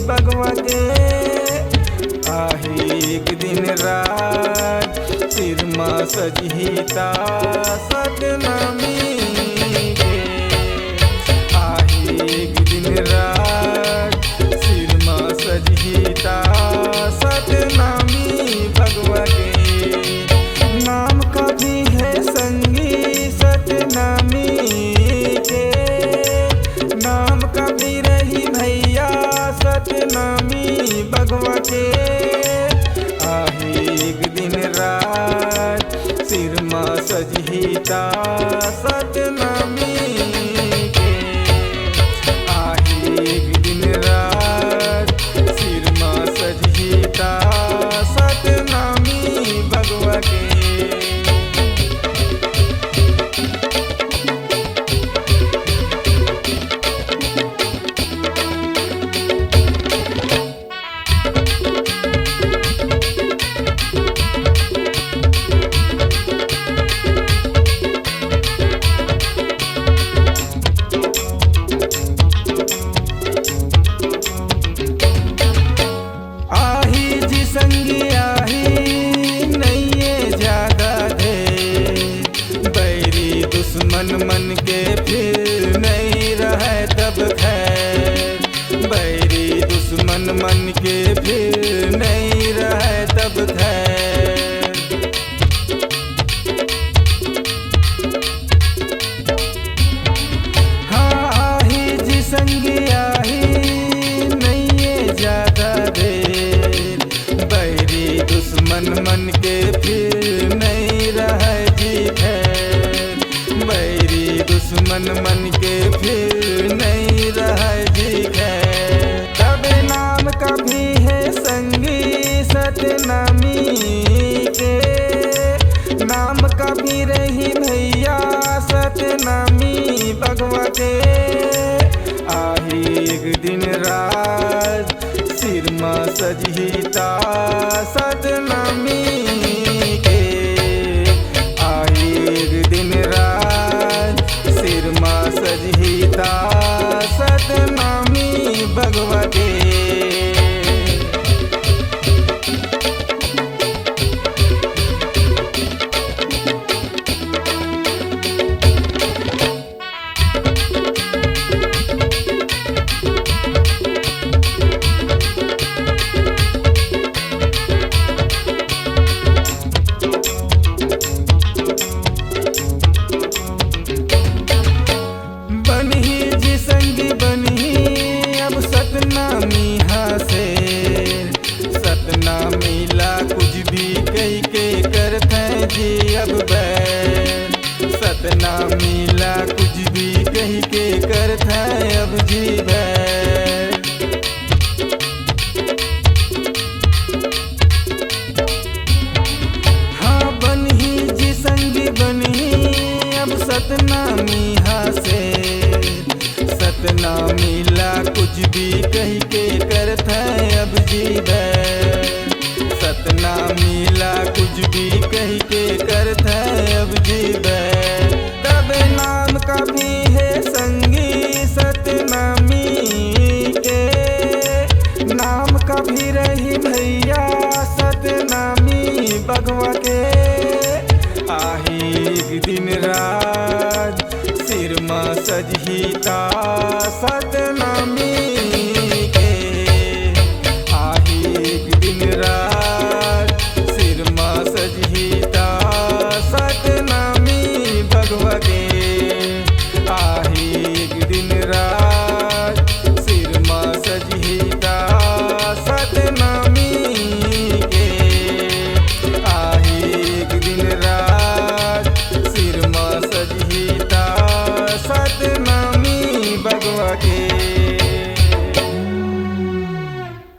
बगवा के। आही एक दिन रात सिरमा सजहिता सतनामी के। आही एक दिन रात सिरमा सजहिता सतनामी बगवा के। नाम का भी है संगी सतनामी के। नाम का भी रही भैया सतनामी बगवा के। आही एक दिन रात सिरमा सजहिता सतनामी के। आही एक दिन रात सिरमा सजहिता सतनामी बगवा के। संगी आही नैये ज्यादा दे। बैरी दुश्मन मन के फिर नहीं रहे तब खैर। बैरी दुश्मन मन के फिर नहीं रहे तब खैर। हाँ आही जी संगी आही नैये ज्यादा दे। दुश्मन मन के फिर नहीं रहे जी खैर। बैरी दुश्मन मन के फिर नहीं रहे जी खैर। तब नाम कभी है संगी सतनामी के। नाम कभी रही भैया सतनामी बगवा के। आही एक दिन रात सिरमा सजहिता सतनामी के। आही एक दिन रात सिरमा सजहिता सतनामी बगवा के। सतनामी हासे सतनामी ला कुछ भी कही के करते जी अब बैर। सतनामी ला कुछ भी कही के करते अब जी बैर। हाँ बनी जी संगी बनी अब सतनामी हासे। सतनामी ला कुछ भी कही के करते अब जी बैर। सतनामी ला कुछ भी कही के करते अब जी बैर। तब नाम का भी है संगी सतनामी के। नाम का भी रही भैया सतनामी बगवा के। आही एक दिन रात सिरमा सजहिता सतनामी के। आही एक दिन रात सिरमा सजहिता सतनामी बगवा के। आही एक दिन रात सिरमा सजहिता सतनामी के। आही एक दिन रात सिरमा सजहिता सतनामी बगवा के।